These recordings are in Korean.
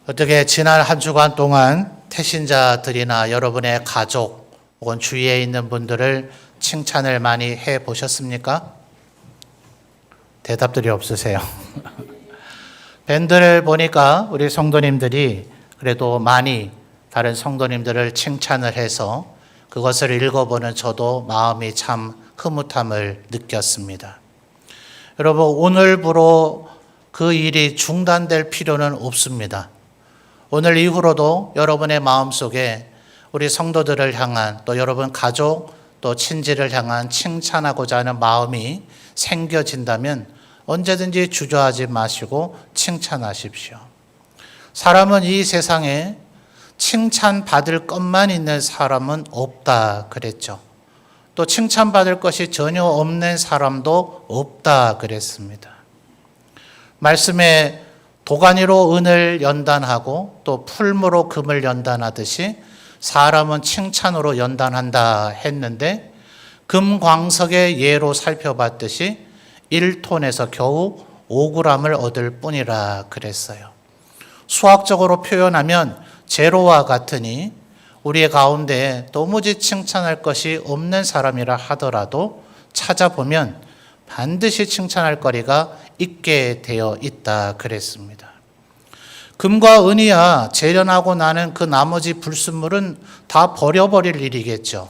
어떻게 지난 한 주간 동안 태신자들이나 여러분의 가족 혹은 주위에 있는 분들을 칭찬을 많이 해 보셨습니까? 대답들이 없으세요. 밴드를 보니까 우리 성도님들이 그래도 많이 다른 성도님들을 칭찬을 해서 그것을 읽어보는 저도 마음이 참 흐뭇함을 느꼈습니다. 여러분, 오늘부로 그 일이 중단될 필요는 없습니다. 오늘 이후로도 여러분의 마음속에 우리 성도들을 향한 또 여러분 가족 또 친지를 향한 칭찬하고자 하는 마음이 생겨진다면 언제든지 주저하지 마시고 칭찬하십시오. 사람은 이 세상에 칭찬받을 것만 있는 사람은 없다 그랬죠. 또 칭찬받을 것이 전혀 없는 사람도 없다 그랬습니다. 말씀에 도가니로 은을 연단하고 또 풀무로 금을 연단하듯이 사람은 칭찬으로 연단한다 했는데 금광석의 예로 살펴봤듯이 1톤에서 겨우 5g을 얻을 뿐이라 그랬어요. 수학적으로 표현하면 제로와 같으니 우리의 가운데 도무지 칭찬할 것이 없는 사람이라 하더라도 찾아보면 반드시 칭찬할 거리가 있게 되어 있다 그랬습니다. 금과 은이야 재련하고 나는 그 나머지 불순물은 다 버려버릴 일이겠죠.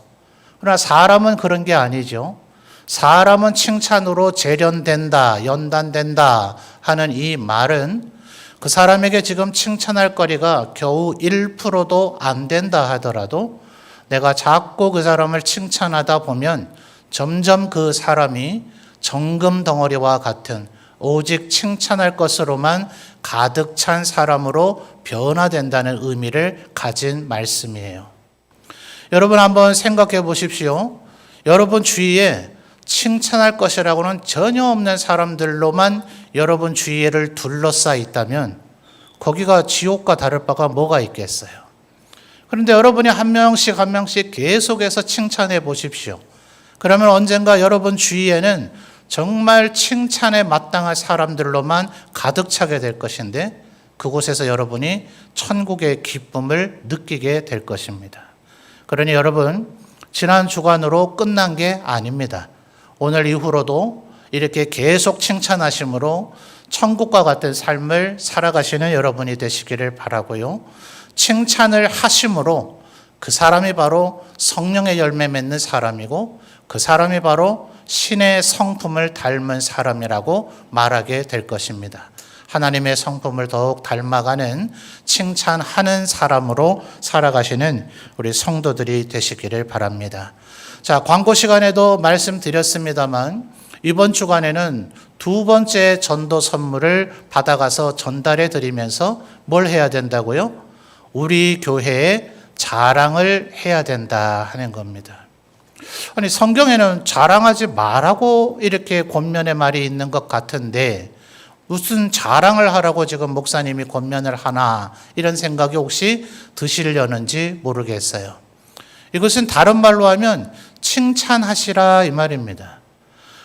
그러나 사람은 그런 게 아니죠. 사람은 칭찬으로 재련된다, 연단된다 하는 이 말은 그 사람에게 지금 칭찬할 거리가 겨우 1%도 안 된다 하더라도 내가 자꾸 그 사람을 칭찬하다 보면 점점 그 사람이 정금 덩어리와 같은 오직 칭찬할 것으로만 가득 찬 사람으로 변화된다는 의미를 가진 말씀이에요. 여러분 한번 생각해 보십시오. 여러분 주위에 칭찬할 것이라고는 전혀 없는 사람들로만 여러분 주위를 둘러싸 있다면 거기가 지옥과 다를 바가 뭐가 있겠어요. 그런데 여러분이 한 명씩 한 명씩 계속해서 칭찬해 보십시오. 그러면 언젠가 여러분 주위에는 정말 칭찬에 마땅한 사람들로만 가득 차게 될 것인데 그곳에서 여러분이 천국의 기쁨을 느끼게 될 것입니다. 그러니 여러분, 지난 주간으로 끝난 게 아닙니다. 오늘 이후로도 이렇게 계속 칭찬하심으로 천국과 같은 삶을 살아가시는 여러분이 되시기를 바라고요. 칭찬을 하심으로 그 사람이 바로 성령의 열매 맺는 사람이고 그 사람이 바로 신의 성품을 닮은 사람이라고 말하게 될 것입니다. 하나님의 성품을 더욱 닮아가는 칭찬하는 사람으로 살아가시는 우리 성도들이 되시기를 바랍니다. 자, 광고 시간에도 말씀드렸습니다만 이번 주간에는 두 번째 전도 선물을 받아가서 전달해 드리면서 뭘 해야 된다고요? 우리 교회의 자랑을 해야 된다 하는 겁니다. 아니, 성경에는 자랑하지 말라고 이렇게 권면의 말이 있는 것 같은데 무슨 자랑을 하라고 지금 목사님이 권면을 하나 이런 생각이 혹시 드시려는지 모르겠어요. 이것은 다른 말로 하면 칭찬하시라 이 말입니다.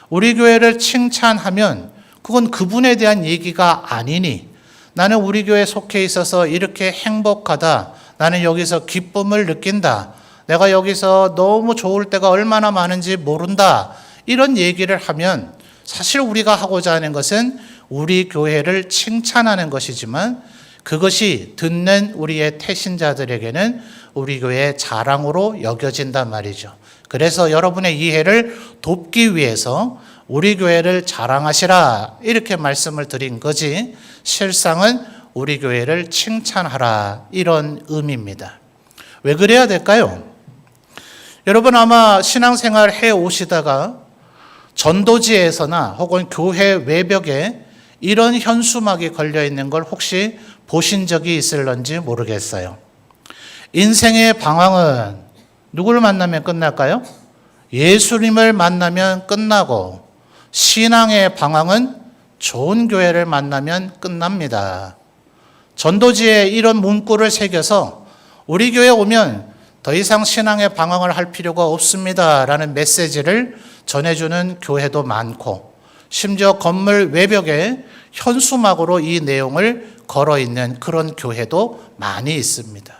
우리 교회를 칭찬하면 그건 그분에 대한 얘기가 아니니 나는 우리 교회에 속해 있어서 이렇게 행복하다. 나는 여기서 기쁨을 느낀다. 내가 여기서 너무 좋을 때가 얼마나 많은지 모른다. 이런 얘기를 하면 사실 우리가 하고자 하는 것은 우리 교회를 칭찬하는 것이지만 그것이 듣는 우리의 태신자들에게는 우리 교회의 자랑으로 여겨진단 말이죠. 그래서 여러분의 이해를 돕기 위해서 우리 교회를 자랑하시라 이렇게 말씀을 드린 거지 실상은 우리 교회를 칭찬하라 이런 의미입니다. 왜 그래야 될까요? 여러분 아마 신앙생활 해 오시다가 전도지에서나 혹은 교회 외벽에 이런 현수막이 걸려 있는 걸 혹시 보신 적이 있을런지 모르겠어요. 인생의 방황은 누구를 만나면 끝날까요? 예수님을 만나면 끝나고 신앙의 방황은 좋은 교회를 만나면 끝납니다. 전도지에 이런 문구를 새겨서 우리 교회에 오면 더 이상 신앙의 방황을 할 필요가 없습니다 라는 메시지를 전해주는 교회도 많고 심지어 건물 외벽에 현수막으로 이 내용을 걸어 있는 그런 교회도 많이 있습니다.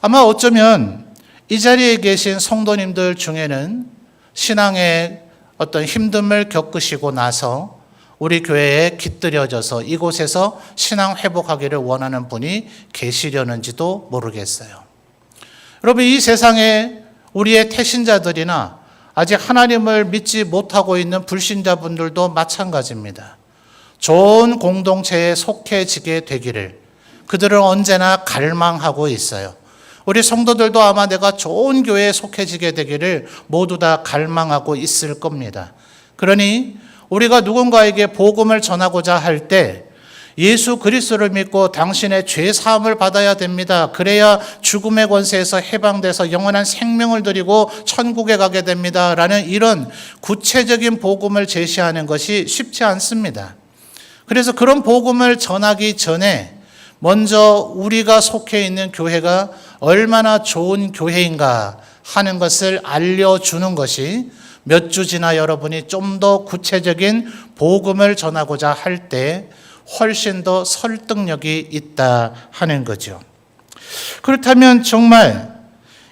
아마 어쩌면 이 자리에 계신 성도님들 중에는 신앙의 어떤 힘듦을 겪으시고 나서 우리 교회에 깃들여져서 이곳에서 신앙 회복하기를 원하는 분이 계시려는지도 모르겠어요. 여러분, 이 세상에 우리의 태신자들이나 아직 하나님을 믿지 못하고 있는 불신자분들도 마찬가지입니다. 좋은 공동체에 속해지게 되기를 그들은 언제나 갈망하고 있어요. 우리 성도들도 아마 내가 좋은 교회에 속해지게 되기를 모두 다 갈망하고 있을 겁니다. 그러니 우리가 누군가에게 복음을 전하고자 할 때 예수 그리스도를 믿고 당신의 죄 사함을 받아야 됩니다. 그래야 죽음의 권세에서 해방돼서 영원한 생명을 드리고 천국에 가게 됩니다. 라는 이런 구체적인 복음을 제시하는 것이 쉽지 않습니다. 그래서 그런 복음을 전하기 전에 먼저 우리가 속해 있는 교회가 얼마나 좋은 교회인가 하는 것을 알려주는 것이 몇 주 지나 여러분이 좀 더 구체적인 복음을 전하고자 할 때 훨씬 더 설득력이 있다 하는 거죠. 그렇다면 정말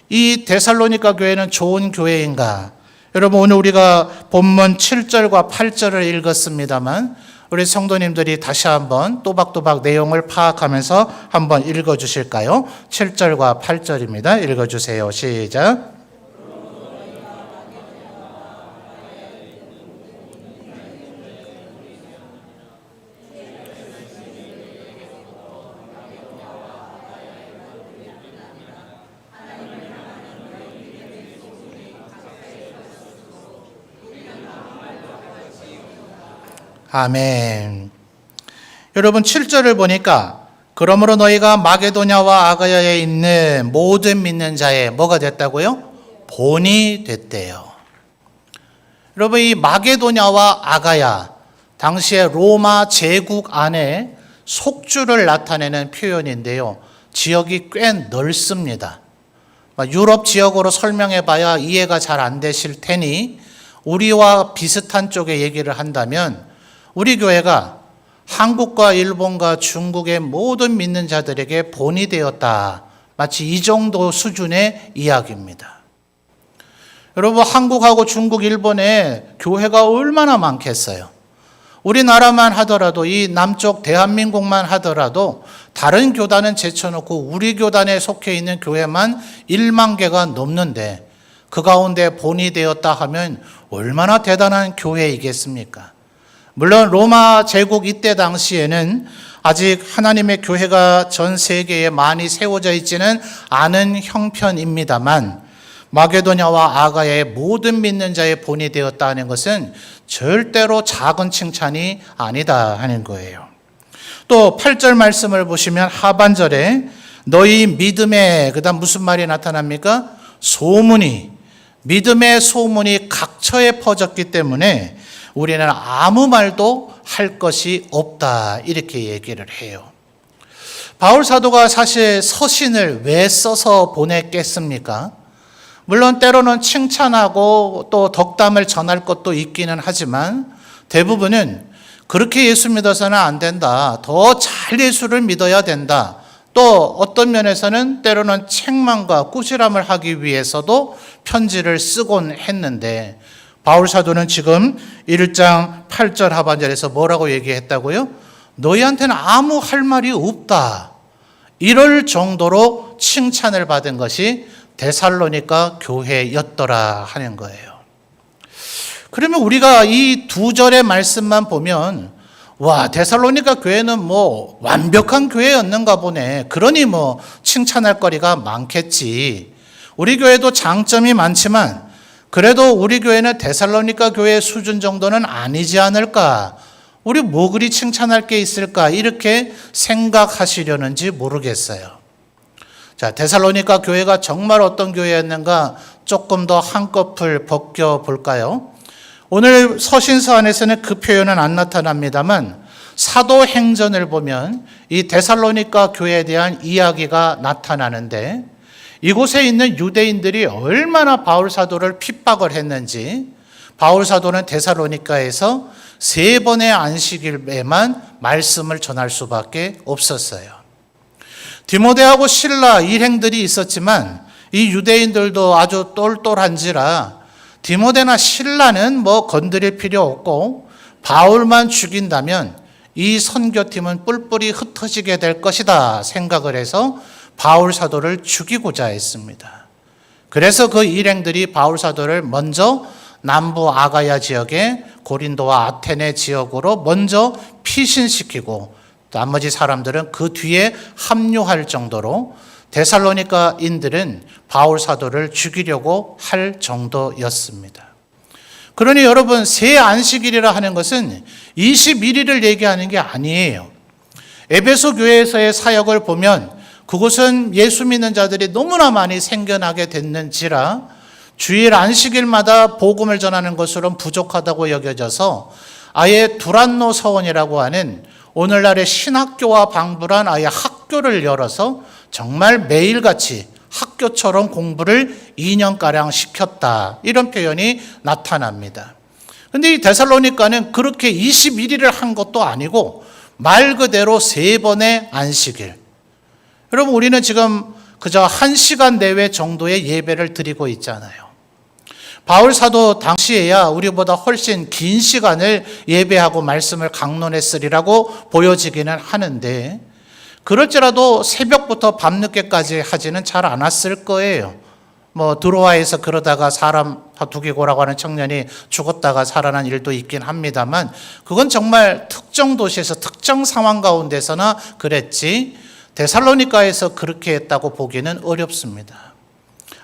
이 데살로니가 교회는 좋은 교회인가? 여러분, 오늘 우리가 본문 7절과 8절을 읽었습니다만 우리 성도님들이 다시 한번 또박또박 내용을 파악하면서 한번 읽어주실까요? 7절과 8절입니다. 읽어주세요. 시작. 아멘. 여러분, 7절을 보니까 그러므로 너희가 마게도냐와 아가야에 있는 모든 믿는 자의 뭐가 됐다고요? 본이 됐대요. 여러분, 이 마게도냐와 아가야, 당시에 로마 제국 안에 속주를 나타내는 표현인데요. 지역이 꽤 넓습니다. 유럽 지역으로 설명해 봐야 이해가 잘 안 되실 테니 우리와 비슷한 쪽의 얘기를 한다면 우리 교회가 한국과 일본과 중국의 모든 믿는 자들에게 본이 되었다. 마치 이 정도 수준의 이야기입니다. 여러분, 한국하고 중국, 일본에 교회가 얼마나 많겠어요? 우리나라만 하더라도 이 남쪽 대한민국만 하더라도 다른 교단은 제쳐놓고 우리 교단에 속해 있는 교회만 1만 개가 넘는데 그 가운데 본이 되었다 하면 얼마나 대단한 교회이겠습니까? 물론 로마 제국 이때 당시에는 아직 하나님의 교회가 전 세계에 많이 세워져 있지는 않은 형편입니다만 마게도냐와 아가야의 모든 믿는 자의 본이 되었다는 것은 절대로 작은 칭찬이 아니다 하는 거예요. 또 8절 말씀을 보시면 하반절에 너희 믿음에 그다음 무슨 말이 나타납니까? 소문이, 믿음의 소문이 각처에 퍼졌기 때문에 우리는 아무 말도 할 것이 없다 이렇게 얘기를 해요. 바울 사도가 사실 서신을 왜 써서 보냈겠습니까? 물론 때로는 칭찬하고 또 덕담을 전할 것도 있기는 하지만 대부분은 그렇게 예수 믿어서는 안 된다. 더 잘 예수를 믿어야 된다. 또 어떤 면에서는 때로는 책망과 꾸지람을 하기 위해서도 편지를 쓰곤 했는데 바울 사도는 지금 1장 8절 하반절에서 뭐라고 얘기했다고요? 너희한테는 아무 할 말이 없다. 이럴 정도로 칭찬을 받은 것이 데살로니가 교회였더라 하는 거예요. 그러면 우리가 이 두 절의 말씀만 보면 와, 데살로니가 교회는 뭐 완벽한 교회였는가 보네. 그러니 뭐 칭찬할 거리가 많겠지. 우리 교회도 장점이 많지만 그래도 우리 교회는 데살로니가 교회 수준 정도는 아니지 않을까? 우리 뭐 그리 칭찬할 게 있을까? 이렇게 생각하시려는지 모르겠어요. 자, 데살로니가 교회가 정말 어떤 교회였는가 조금 더 한꺼풀 벗겨볼까요? 오늘 서신서 안에서는 그 표현은 안 나타납니다만 사도행전을 보면 이 데살로니가 교회에 대한 이야기가 나타나는데 이곳에 있는 유대인들이 얼마나 바울 사도를 핍박을 했는지 바울 사도는 데살로니가에서 세 번의 안식일에만 말씀을 전할 수밖에 없었어요. 디모데하고 실라 일행들이 있었지만 이 유대인들도 아주 똘똘한지라 디모데나 실라는 뭐 건드릴 필요 없고 바울만 죽인다면 이 선교팀은 뿔뿔이 흩어지게 될 것이다 생각을 해서 바울 사도를 죽이고자 했습니다. 그래서 그 일행들이 바울 사도를 먼저 남부 아가야 지역의 고린도와 아테네 지역으로 먼저 피신시키고 나머지 사람들은 그 뒤에 합류할 정도로 데살로니가인들은 바울 사도를 죽이려고 할 정도였습니다. 그러니 여러분, 새 안식일이라 하는 것은 21일을 얘기하는 게 아니에요. 에베소 교회에서의 사역을 보면 그곳은 예수 믿는 자들이 너무나 많이 생겨나게 됐는지라 주일 안식일마다 복음을 전하는 것으로는 부족하다고 여겨져서 아예 두란노 서원이라고 하는 오늘날의 신학교와 방불한 아예 학교를 열어서 정말 매일같이 학교처럼 공부를 2년가량 시켰다. 이런 표현이 나타납니다. 그런데 이 데살로니가는 그렇게 21일을 한 것도 아니고 말 그대로 세 번의 안식일. 여러분, 우리는 지금 그저 1시간 내외 정도의 예배를 드리고 있잖아요. 바울 사도 당시에야 우리보다 훨씬 긴 시간을 예배하고 말씀을 강론했으리라고 보여지기는 하는데 그럴지라도 새벽부터 밤늦게까지 하지는 잘 않았을 거예요. 뭐 드로아에서 그러다가 사람 두기고라고 하는 청년이 죽었다가 살아난 일도 있긴 합니다만 그건 정말 특정 도시에서 특정 상황 가운데서나 그랬지 데살로니가에서 그렇게 했다고 보기는 어렵습니다.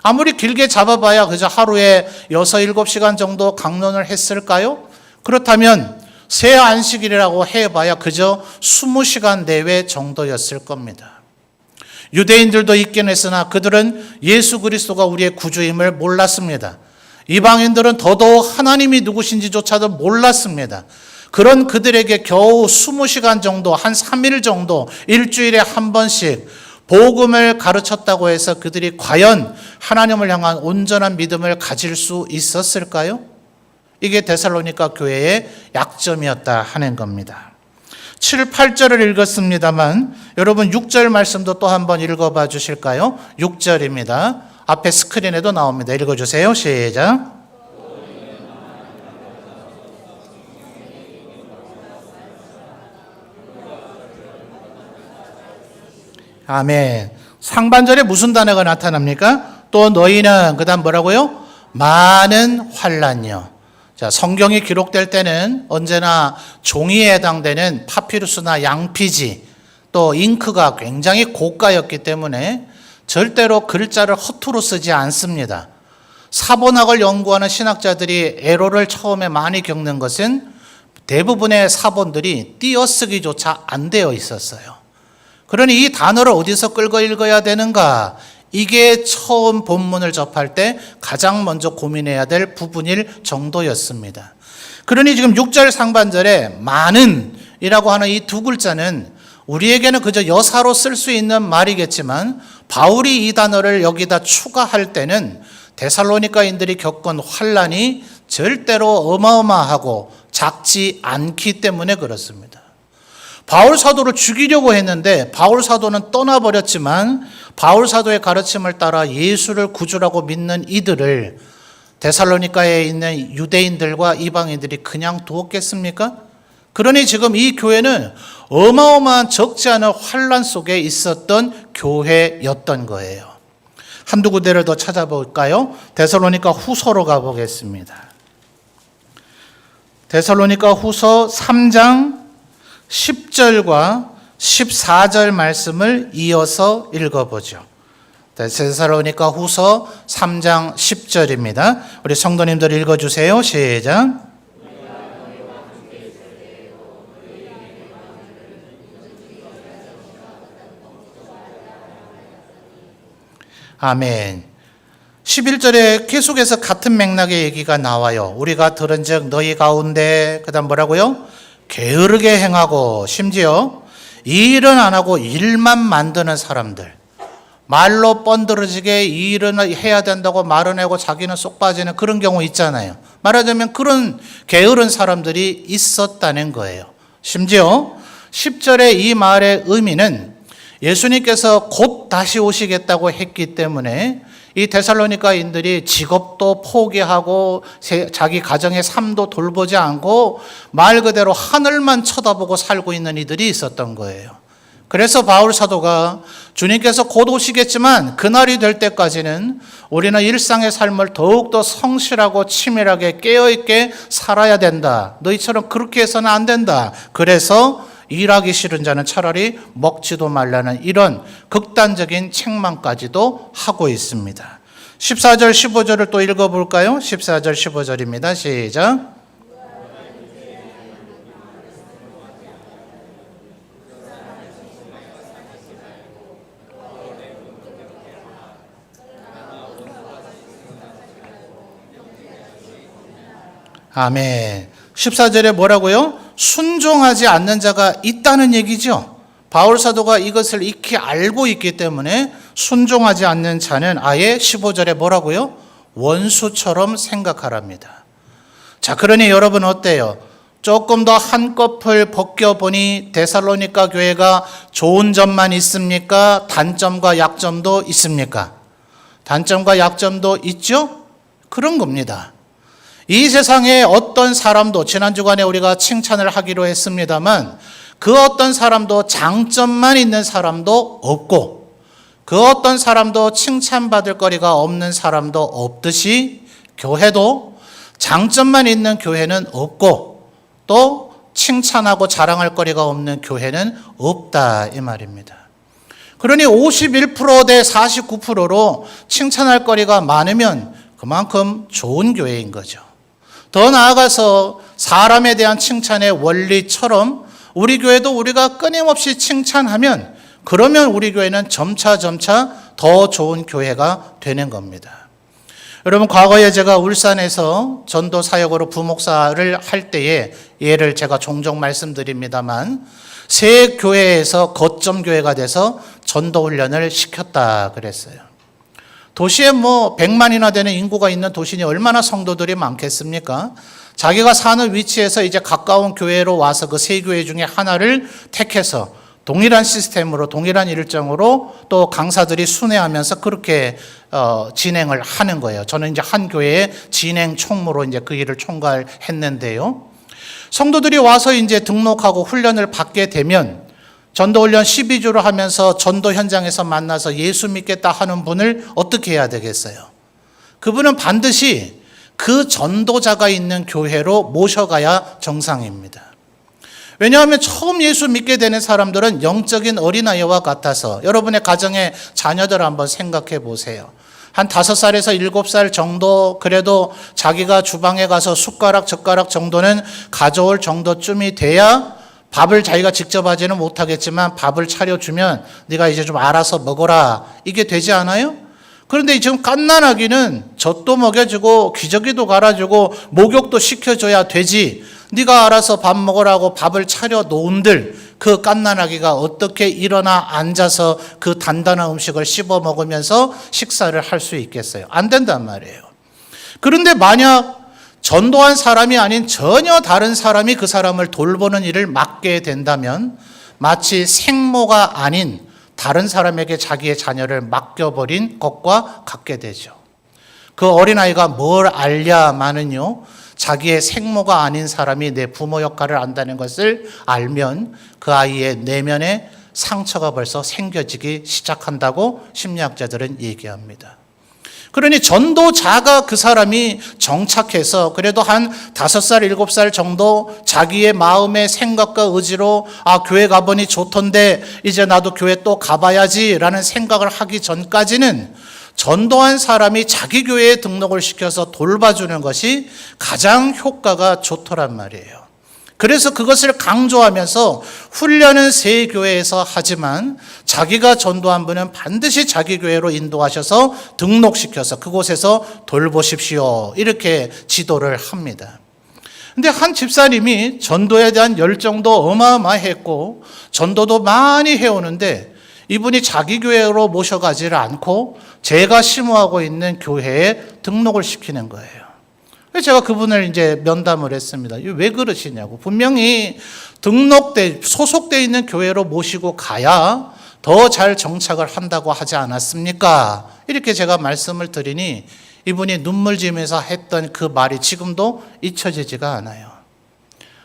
아무리 길게 잡아봐야 그저 하루에 6, 7시간 정도 강론을 했을까요? 그렇다면 새 안식일이라고 해봐야 그저 20시간 내외 정도였을 겁니다. 유대인들도 있긴 했으나 그들은 예수 그리스도가 우리의 구주임을 몰랐습니다. 이방인들은 더더욱 하나님이 누구신지조차도 몰랐습니다. 그런 그들에게 겨우 20시간 정도, 한 3일 정도, 일주일에 한 번씩 복음을 가르쳤다고 해서 그들이 과연 하나님을 향한 온전한 믿음을 가질 수 있었을까요? 이게 데살로니가 교회의 약점이었다 하는 겁니다. 7, 8절을 읽었습니다만 여러분 6절 말씀도 또 한번 읽어봐 주실까요? 6절입니다. 앞에 스크린에도 나옵니다. 읽어주세요. 시작. 아멘. 상반절에 무슨 단어가 나타납니까? 또 너희는 그 다음 뭐라고요? 많은 환난이요. 자, 성경이 기록될 때는 언제나 종이에 해당되는 파피루스나 양피지 또 잉크가 굉장히 고가였기 때문에 절대로 글자를 허투루 쓰지 않습니다. 사본학을 연구하는 신학자들이 애로를 처음에 많이 겪는 것은 대부분의 사본들이 띄어쓰기조차 안 되어 있었어요. 그러니 이 단어를 어디서 끌고 읽어야 되는가? 이게 처음 본문을 접할 때 가장 먼저 고민해야 될 부분일 정도였습니다. 그러니 지금 6절 상반절에 많은 이라고 하는 이 두 글자는 우리에게는 그저 여사로 쓸 수 있는 말이겠지만 바울이 이 단어를 여기다 추가할 때는 데살로니가인들이 겪은 환난이 절대로 어마어마하고 작지 않기 때문에 그렇습니다. 바울 사도를 죽이려고 했는데 바울 사도는 떠나버렸지만 바울 사도의 가르침을 따라 예수를 구주라고 믿는 이들을 데살로니가에 있는 유대인들과 이방인들이 그냥 두었겠습니까? 그러니 지금 이 교회는 어마어마한 적지 않은 환난 속에 있었던 교회였던 거예요. 한두 군데를 더 찾아볼까요? 데살로니가 후서로 가보겠습니다. 데살로니가 후서 3장 10절과 14절 말씀을 이어서 읽어보죠. 데살로니가 후서 3장 10절입니다. 우리 성도님들 읽어주세요. 시작. 아멘. 11절에 계속해서 같은 맥락의 얘기가 나와요. 우리가 들은즉 너희 가운데 그다음 뭐라고요? 게으르게 행하고 심지어 이 일은 안 하고 일만 만드는 사람들, 말로 뻔들어지게 이 일은 해야 된다고 말은 하고 자기는 쏙 빠지는 그런 경우 있잖아요. 말하자면 그런 게으른 사람들이 있었다는 거예요. 심지어 10절의 이 말의 의미는 예수님께서 곧 다시 오시겠다고 했기 때문에 이 데살로니가인들이 직업도 포기하고 자기 가정의 삶도 돌보지 않고 말 그대로 하늘만 쳐다보고 살고 있는 이들이 있었던 거예요. 그래서 바울 사도가 주님께서 곧 오시겠지만 그날이 될 때까지는 우리는 일상의 삶을 더욱더 성실하고 치밀하게 깨어있게 살아야 된다. 너희처럼 그렇게 해서는 안 된다. 그래서 일하기 싫은 자는 차라리 먹지도 말라는 이런 극단적인 책망까지도 하고 있습니다. 14절 15절을 또 읽어볼까요? 14절 15절입니다. 시작. 아멘. 14절에 뭐라고요? 순종하지 않는 자가 있다는 얘기죠. 바울 사도가 이것을 익히 알고 있기 때문에 순종하지 않는 자는 아예 15절에 뭐라고요? 원수처럼 생각하랍니다. 자, 그러니 여러분 어때요? 조금 더 한꺼풀 벗겨보니 데살로니가 교회가 좋은 점만 있습니까? 단점과 약점도 있습니까? 단점과 약점도 있죠? 그런 겁니다. 이 세상에 어떤 사람도 지난 주간에 우리가 칭찬을 하기로 했습니다만 그 어떤 사람도 장점만 있는 사람도 없고 그 어떤 사람도 칭찬받을 거리가 없는 사람도 없듯이 교회도 장점만 있는 교회는 없고 또 칭찬하고 자랑할 거리가 없는 교회는 없다 이 말입니다. 그러니 51% 대 49%로 칭찬할 거리가 많으면 그만큼 좋은 교회인 거죠. 더 나아가서 사람에 대한 칭찬의 원리처럼 우리 교회도 우리가 끊임없이 칭찬하면 그러면 우리 교회는 점차 더 좋은 교회가 되는 겁니다. 여러분 과거에 제가 울산에서 전도 사역으로 부목사를 할 때에 예를 제가 종종 말씀드립니다만 새 교회에서 거점 교회가 돼서 전도 훈련을 시켰다 그랬어요. 도시에 100만이나 되는 인구가 있는 도시니 얼마나 성도들이 많겠습니까? 자기가 사는 위치에서 이제 가까운 교회로 와서 그 세 교회 중에 하나를 택해서 동일한 시스템으로 동일한 일정으로 또 강사들이 순회하면서 그렇게 진행을 하는 거예요. 저는 이제 한 교회의 진행 총무로 이제 그 일을 총괄했는데요. 성도들이 와서 이제 등록하고 훈련을 받게 되면 전도훈련 12주를 하면서 전도 현장에서 만나서 예수 믿겠다 하는 분을 어떻게 해야 되겠어요? 그분은 반드시 그 전도자가 있는 교회로 모셔가야 정상입니다. 왜냐하면 처음 예수 믿게 되는 사람들은 영적인 어린아이와 같아서 여러분의 가정의 자녀들을 한번 생각해 보세요. 한 5살에서 7살 정도 그래도 자기가 주방에 가서 숟가락 젓가락 정도는 가져올 정도쯤이 돼야 밥을 자기가 직접 하지는 못하겠지만 밥을 차려주면 네가 이제 좀 알아서 먹어라 이게 되지 않아요? 그런데 지금 갓난아기는 젖도 먹여주고 기저귀도 갈아주고 목욕도 시켜줘야 되지 네가 알아서 밥 먹으라고 밥을 차려 놓은들 그 갓난아기가 어떻게 일어나 앉아서 그 단단한 음식을 씹어 먹으면서 식사를 할 수 있겠어요? 안 된단 말이에요. 그런데 만약 전도한 사람이 아닌 전혀 다른 사람이 그 사람을 돌보는 일을 맡게 된다면 마치 생모가 아닌 다른 사람에게 자기의 자녀를 맡겨버린 것과 같게 되죠. 그 어린아이가 뭘 알랴마는요. 자기의 생모가 아닌 사람이 내 부모 역할을 안다는 것을 알면 그 아이의 내면에 상처가 벌써 생겨지기 시작한다고 심리학자들은 얘기합니다. 그러니 전도자가 그 사람이 정착해서 그래도 한 5살, 7살 정도 자기의 마음의 생각과 의지로 교회 가보니 좋던데 이제 나도 교회 또 가봐야지 라는 생각을 하기 전까지는 전도한 사람이 자기 교회에 등록을 시켜서 돌봐주는 것이 가장 효과가 좋더란 말이에요. 그래서 그것을 강조하면서 훈련은 새 교회에서 하지만 자기가 전도한 분은 반드시 자기 교회로 인도하셔서 등록시켜서 그곳에서 돌보십시오. 이렇게 지도를 합니다. 근데 한 집사님이 전도에 대한 열정도 어마어마했고 전도도 많이 해오는데 이분이 자기 교회로 모셔가지를 않고 제가 심호하고 있는 교회에 등록을 시키는 거예요. 그래서 제가 그분을 이제 면담을 했습니다. 왜 그러시냐고. 분명히 소속돼 있는 교회로 모시고 가야 더 잘 정착을 한다고 하지 않았습니까? 이렇게 제가 말씀을 드리니 이분이 눈물 지으면서 했던 그 말이 지금도 잊혀지지가 않아요.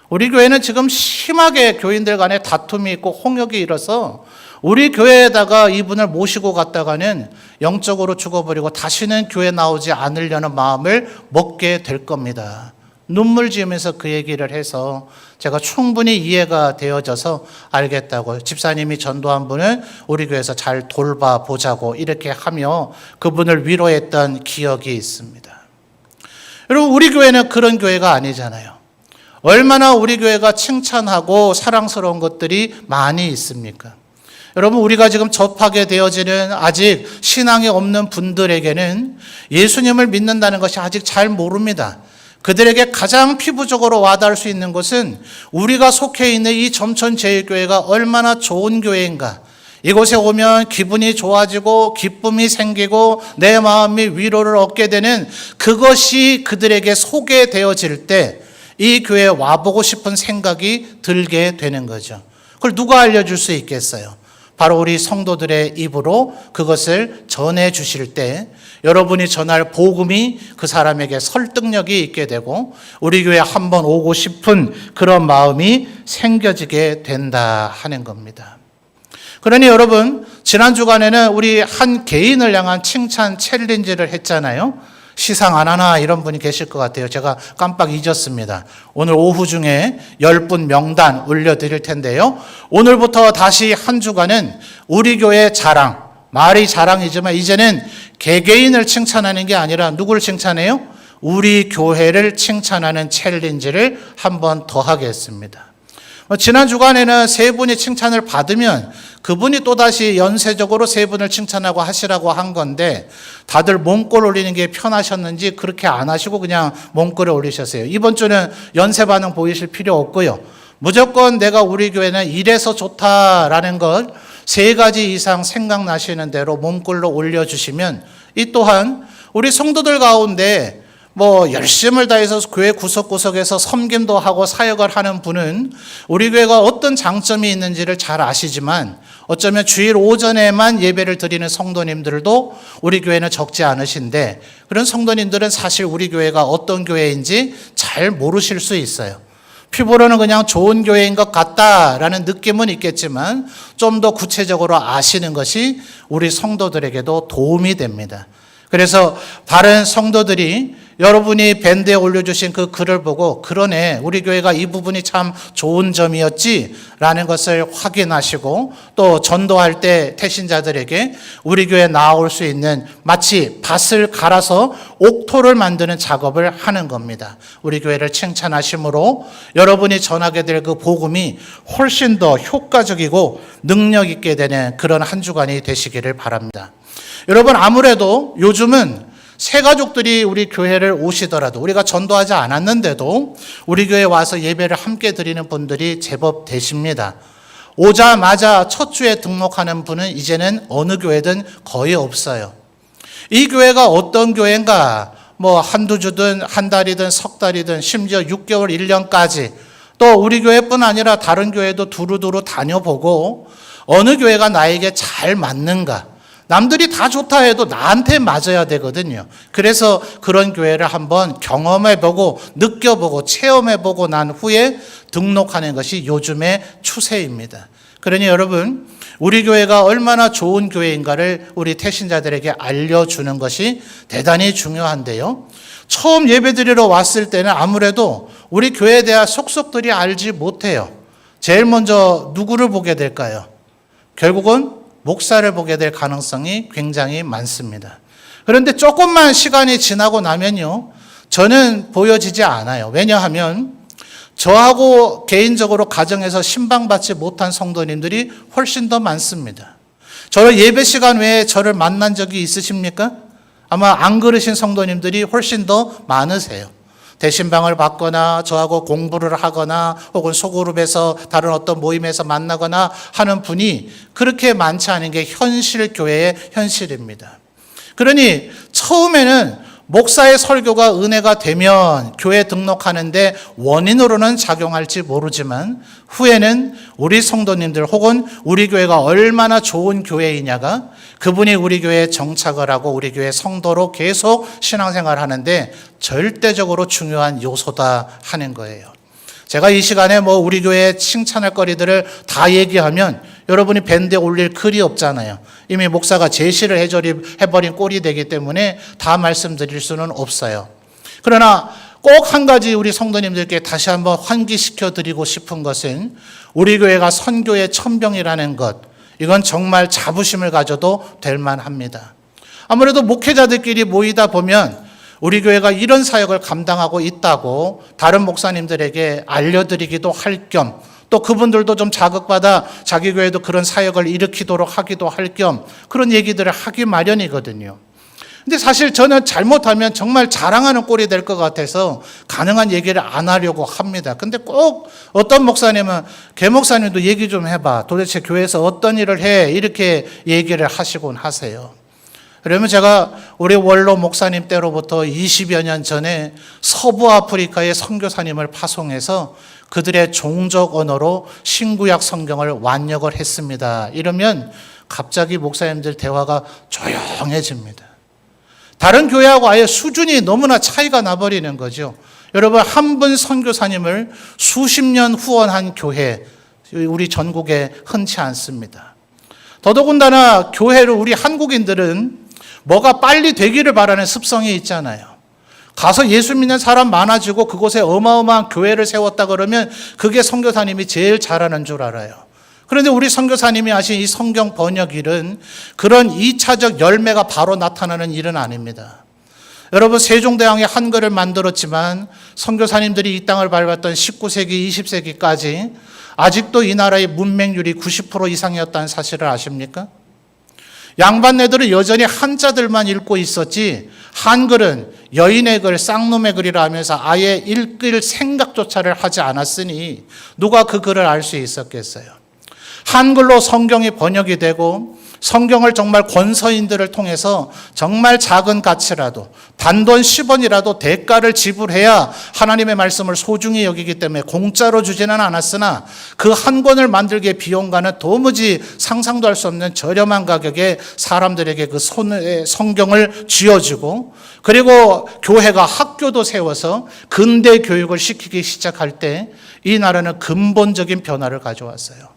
우리 교회는 지금 심하게 교인들 간에 다툼이 있고 홍역이 일어서 우리 교회에다가 이분을 모시고 갔다가는 영적으로 죽어버리고 다시는 교회 나오지 않으려는 마음을 먹게 될 겁니다. 눈물 지으면서 그 얘기를 해서 제가 충분히 이해가 되어져서 알겠다고, 집사님이 전도한 분은 우리 교회에서 잘 돌봐보자고 이렇게 하며 그분을 위로했던 기억이 있습니다. 여러분, 우리 교회는 그런 교회가 아니잖아요. 얼마나 우리 교회가 칭찬하고 사랑스러운 것들이 많이 있습니까? 여러분, 우리가 지금 접하게 되어지는 아직 신앙이 없는 분들에게는 예수님을 믿는다는 것이 아직 잘 모릅니다. 그들에게 가장 피부적으로 와닿을 수 있는 것은 우리가 속해 있는 이 점천제일교회가 얼마나 좋은 교회인가, 이곳에 오면 기분이 좋아지고 기쁨이 생기고 내 마음이 위로를 얻게 되는 그것이 그들에게 소개되어질 때 이 교회에 와보고 싶은 생각이 들게 되는 거죠. 그걸 누가 알려줄 수 있겠어요? 바로 우리 성도들의 입으로 그것을 전해 주실 때 여러분이 전할 복음이 그 사람에게 설득력이 있게 되고 우리 교회에 한번 오고 싶은 그런 마음이 생겨지게 된다 하는 겁니다. 그러니 여러분, 지난 주간에는 우리 한 개인을 향한 칭찬 챌린지를 했잖아요. 시상 안 하나 이런 분이 계실 것 같아요. 제가 깜빡 잊었습니다. 오늘 오후 중에 10분 명단 올려드릴 텐데요. 오늘부터 다시 한 주간은 우리 교회 자랑, 말이 자랑이지만 이제는 개개인을 칭찬하는 게 아니라 누구를 칭찬해요? 우리 교회를 칭찬하는 챌린지를 한 번 더 하겠습니다. 지난 주간에는 세 분이 칭찬을 받으면 그분이 또다시 연쇄적으로 세 분을 칭찬하고 하시라고 한 건데 다들 몸골 올리는 게 편하셨는지 그렇게 안 하시고 그냥 몸골을 올리셨어요. 이번 주는 연쇄 반응 보이실 필요 없고요. 무조건 내가 우리 교회는 이래서 좋다라는 걸 3가지 이상 생각나시는 대로 몸골로 올려주시면 이 또한 우리 성도들 가운데 열심을 다해서 교회 구석구석에서 섬김도 하고 사역을 하는 분은 우리 교회가 어떤 장점이 있는지를 잘 아시지만 어쩌면 주일 오전에만 예배를 드리는 성도님들도 우리 교회는 적지 않으신데 그런 성도님들은 사실 우리 교회가 어떤 교회인지 잘 모르실 수 있어요. 피부로는 그냥 좋은 교회인 것 같다라는 느낌은 있겠지만 좀 더 구체적으로 아시는 것이 우리 성도들에게도 도움이 됩니다. 그래서 다른 성도들이 여러분이 밴드에 올려주신 그 글을 보고 그러네, 우리 교회가 이 부분이 참 좋은 점이었지 라는 것을 확인하시고 또 전도할 때 태신자들에게 우리 교회에 나올 수 있는 마치 밭을 갈아서 옥토를 만드는 작업을 하는 겁니다. 우리 교회를 칭찬하심으로 여러분이 전하게 될 그 복음이 훨씬 더 효과적이고 능력 있게 되는 그런 한 주간이 되시기를 바랍니다. 여러분, 아무래도 요즘은 새 가족들이 우리 교회를 오시더라도 우리가 전도하지 않았는데도 우리 교회에 와서 예배를 함께 드리는 분들이 제법 되십니다. 오자마자 첫 주에 등록하는 분은 이제는 어느 교회든 거의 없어요. 이 교회가 어떤 교회인가, 한두 주든 한 달이든 석 달이든 심지어 6개월, 1년까지 또 우리 교회뿐 아니라 다른 교회도 두루두루 다녀보고 어느 교회가 나에게 잘 맞는가, 남들이 다 좋다 해도 나한테 맞아야 되거든요. 그래서 그런 교회를 한번 경험해보고 느껴보고 체험해보고 난 후에 등록하는 것이 요즘의 추세입니다. 그러니 여러분, 우리 교회가 얼마나 좋은 교회인가를 우리 태신자들에게 알려주는 것이 대단히 중요한데요. 처음 예배드리러 왔을 때는 아무래도 우리 교회에 대한 속속들이 알지 못해요. 제일 먼저 누구를 보게 될까요? 결국은 목사를 보게 될 가능성이 굉장히 많습니다. 그런데 조금만 시간이 지나고 나면요, 저는 보여지지 않아요. 왜냐하면 저하고 개인적으로 가정에서 신방받지 못한 성도님들이 훨씬 더 많습니다. 저를 예배 시간 외에 저를 만난 적이 있으십니까? 아마 안 그러신 성도님들이 훨씬 더 많으세요. 대신방을 받거나 저하고 공부를 하거나 혹은 소그룹에서 다른 어떤 모임에서 만나거나 하는 분이 그렇게 많지 않은 게 현실 교회의 현실입니다. 그러니 처음에는 목사의 설교가 은혜가 되면 교회 등록하는데 원인으로는 작용할지 모르지만 후에는 우리 성도님들 혹은 우리 교회가 얼마나 좋은 교회이냐가 그분이 우리 교회에 정착을 하고 우리 교회 성도로 계속 신앙생활 하는데 절대적으로 중요한 요소다 하는 거예요. 제가 이 시간에 우리 교회에 칭찬할 거리들을 다 얘기하면 여러분이 밴드에 올릴 글이 없잖아요. 이미 목사가 제시를 해버린 꼴이 되기 때문에 다 말씀드릴 수는 없어요. 그러나 꼭 한 가지 우리 성도님들께 다시 한번 환기시켜 드리고 싶은 것은 우리 교회가 선교의 천병이라는 것, 이건 정말 자부심을 가져도 될 만합니다. 아무래도 목회자들끼리 모이다 보면 우리 교회가 이런 사역을 감당하고 있다고 다른 목사님들에게 알려드리기도 할 겸, 또 그분들도 좀 자극받아 자기 교회도 그런 사역을 일으키도록 하기도 할 겸 그런 얘기들을 하기 마련이거든요. 근데 사실 저는 잘못하면 정말 자랑하는 꼴이 될 것 같아서 가능한 얘기를 안 하려고 합니다. 근데 꼭 어떤 목사님은 개 목사님도 얘기 좀 해봐. 도대체 교회에서 어떤 일을 해? 이렇게 얘기를 하시곤 하세요. 그러면 제가 우리 원로 목사님 때로부터 20여 년 전에 서부 아프리카의 선교사님을 파송해서 그들의 종족 언어로 신구약 성경을 완역을 했습니다. 이러면 갑자기 목사님들 대화가 조용해집니다. 다른 교회하고 아예 수준이 너무나 차이가 나버리는 거죠. 여러분, 한 분 선교사님을 수십 년 후원한 교회, 우리 전국에 흔치 않습니다. 더더군다나 교회를 우리 한국인들은 뭐가 빨리 되기를 바라는 습성이 있잖아요. 가서 예수 믿는 사람 많아지고 그곳에 어마어마한 교회를 세웠다 그러면 그게 선교사님이 제일 잘하는 줄 알아요. 그런데 우리 선교사님이 하신 이 성경 번역 일은 그런 2차적 열매가 바로 나타나는 일은 아닙니다. 여러분, 세종대왕이 한글을 만들었지만 선교사님들이 이 땅을 밟았던 19세기, 20세기까지 아직도 이 나라의 문맹률이 90% 이상이었다는 사실을 아십니까? 양반네들은 여전히 한자들만 읽고 있었지 한글은 여인의 글, 쌍놈의 글이라 하면서 아예 읽을 생각조차를 하지 않았으니 누가 그 글을 알 수 있었겠어요. 한글로 성경이 번역이 되고 성경을 정말 권서인들을 통해서 정말 작은 가치라도 단돈 10원이라도 대가를 지불해야 하나님의 말씀을 소중히 여기기 때문에 공짜로 주지는 않았으나 그 한 권을 만들기에 비용과는 도무지 상상도 할 수 없는 저렴한 가격에 사람들에게 그 손에 성경을 쥐어주고 그리고 교회가 학교도 세워서 근대 교육을 시키기 시작할 때 이 나라는 근본적인 변화를 가져왔어요.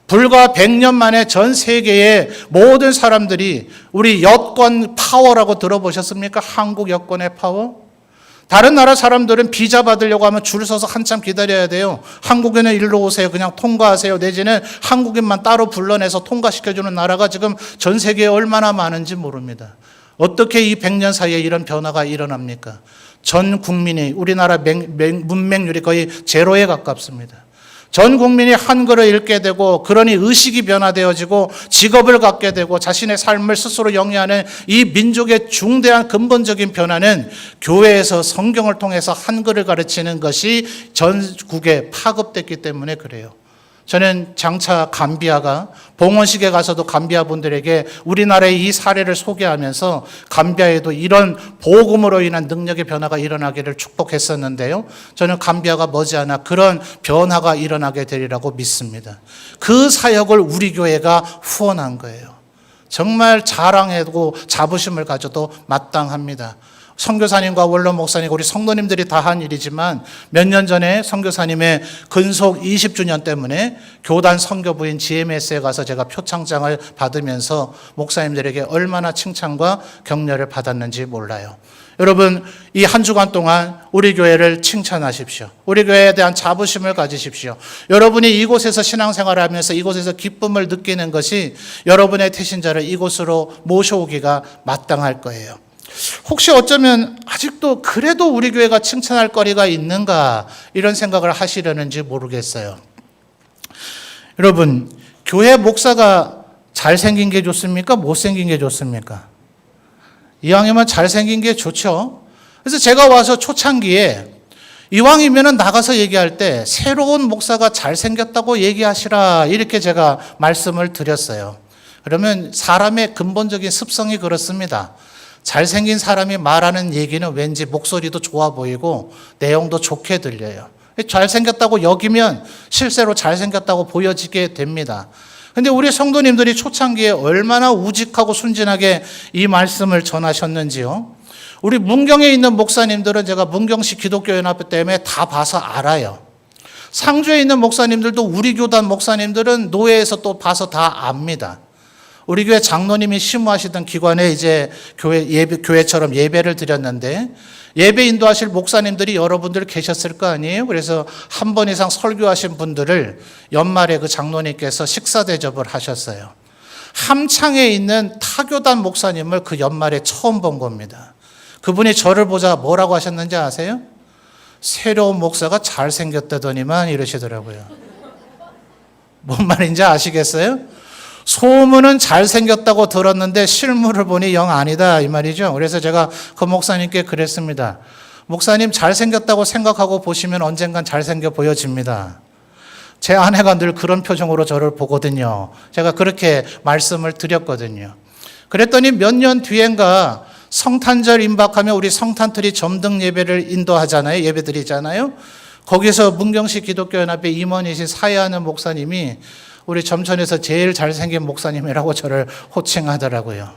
불과 100년 만에 전 세계의 모든 사람들이 우리 여권 파워라고 들어보셨습니까? 한국 여권의 파워? 다른 나라 사람들은 비자 받으려고 하면 줄 서서 한참 기다려야 돼요. 한국에는 일로 오세요. 그냥 통과하세요. 내지는 한국인만 따로 불러내서 통과시켜주는 나라가 지금 전 세계에 얼마나 많은지 모릅니다. 어떻게 이 100년 사이에 이런 변화가 일어납니까? 전 국민이 우리나라 문맹률이 거의 제로에 가깝습니다. 전 국민이 한글을 읽게 되고 그러니 의식이 변화되어지고 직업을 갖게 되고 자신의 삶을 스스로 영위하는 이 민족의 중대한 근본적인 변화는 교회에서 성경을 통해서 한글을 가르치는 것이 전국에 파급됐기 때문에 그래요. 저는 장차 감비아가 봉헌식에 가서도 감비아 분들에게 우리나라의 이 사례를 소개하면서 감비아에도 이런 복음으로 인한 능력의 변화가 일어나기를 축복했었는데요. 저는 감비아가 머지않아 그런 변화가 일어나게 되리라고 믿습니다. 그 사역을 우리 교회가 후원한 거예요. 정말 자랑하고 자부심을 가져도 마땅합니다. 선교사님과 원로 목사님, 우리 성도님들이 다 한 일이지만 몇 년 전에 선교사님의 근속 20주년 때문에 교단 선교부인 GMS에 가서 제가 표창장을 받으면서 목사님들에게 얼마나 칭찬과 격려를 받았는지 몰라요. 여러분, 이 한 주간 동안 우리 교회를 칭찬하십시오. 우리 교회에 대한 자부심을 가지십시오. 여러분이 이곳에서 신앙생활을 하면서 이곳에서 기쁨을 느끼는 것이 여러분의 태신자를 이곳으로 모셔오기가 마땅할 거예요. 혹시 어쩌면 아직도 그래도 우리 교회가 칭찬할 거리가 있는가 이런 생각을 하시려는지 모르겠어요. 여러분, 교회 목사가 잘생긴 게 좋습니까? 못생긴 게 좋습니까? 이왕이면 잘생긴 게 좋죠. 그래서 제가 와서 초창기에 이왕이면 나가서 얘기할 때 새로운 목사가 잘생겼다고 얘기하시라 이렇게 제가 말씀을 드렸어요. 그러면 사람의 근본적인 습성이 그렇습니다. 잘생긴 사람이 말하는 얘기는 왠지 목소리도 좋아 보이고 내용도 좋게 들려요. 잘생겼다고 여기면 실제로 잘생겼다고 보여지게 됩니다. 근데 우리 성도님들이 초창기에 얼마나 우직하고 순진하게 이 말씀을 전하셨는지요. 우리 문경에 있는 목사님들은 제가 문경시 기독교연합회 때문에 다 봐서 알아요. 상주에 있는 목사님들도 우리 교단 목사님들은 노예에서 또 봐서 다 압니다. 우리 교회 장로님이 심무하시던 기관에 이제 교회처럼 예배를 드렸는데 예배 인도하실 목사님들이 여러분들 계셨을 거 아니에요? 그래서 한 번 이상 설교하신 분들을 연말에 그 장로님께서 식사 대접을 하셨어요. 함창에 있는 타교단 목사님을 그 연말에 처음 본 겁니다. 그분이 저를 보자 뭐라고 하셨는지 아세요? 새로운 목사가 잘생겼다더니만 이러시더라고요. 뭔 말인지 아시겠어요? 소문은 잘생겼다고 들었는데 실물을 보니 영 아니다 이 말이죠. 그래서 제가 그 목사님께 그랬습니다. 목사님 잘생겼다고 생각하고 보시면 언젠간 잘생겨 보여집니다. 제 아내가 늘 그런 표정으로 저를 보거든요. 제가 그렇게 말씀을 드렸거든요. 그랬더니 몇 년 뒤엔가 성탄절 임박하면 우리 성탄트리 점등 예배를 인도하잖아요. 예배 드리잖아요. 거기서 문경시 기독교연합회 임원이신 사회하는 목사님이 우리 점천에서 제일 잘생긴 목사님이라고 저를 호칭하더라고요.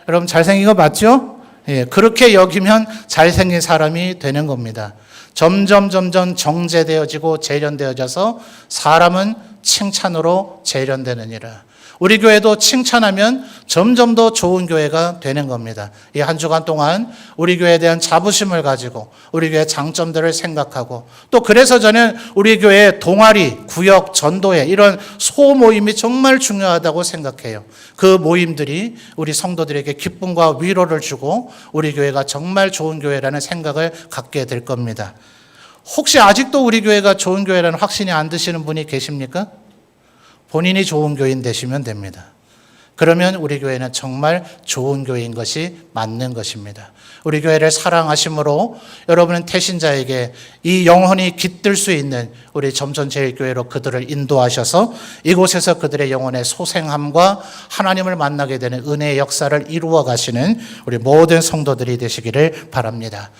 여러분 잘생긴 거 맞죠? 예, 그렇게 여기면 잘생긴 사람이 되는 겁니다. 점점 정제되어지고 재련되어져서 사람은 칭찬으로 재련되느니라. 우리 교회도 칭찬하면 점점 더 좋은 교회가 되는 겁니다. 이 한 주간 동안 우리 교회에 대한 자부심을 가지고 우리 교회의 장점들을 생각하고 또 그래서 저는 우리 교회의 동아리, 구역, 전도회 이런 소모임이 정말 중요하다고 생각해요. 그 모임들이 우리 성도들에게 기쁨과 위로를 주고 우리 교회가 정말 좋은 교회라는 생각을 갖게 될 겁니다. 혹시 아직도 우리 교회가 좋은 교회라는 확신이 안 드시는 분이 계십니까? 본인이 좋은 교인 되시면 됩니다. 그러면 우리 교회는 정말 좋은 교회인 것이 맞는 것입니다. 우리 교회를 사랑하심으로 여러분은 태신자에게 이 영혼이 깃들 수 있는 우리 점천제일교회로 그들을 인도하셔서 이곳에서 그들의 영혼의 소생함과 하나님을 만나게 되는 은혜의 역사를 이루어 가시는 우리 모든 성도들이 되시기를 바랍니다.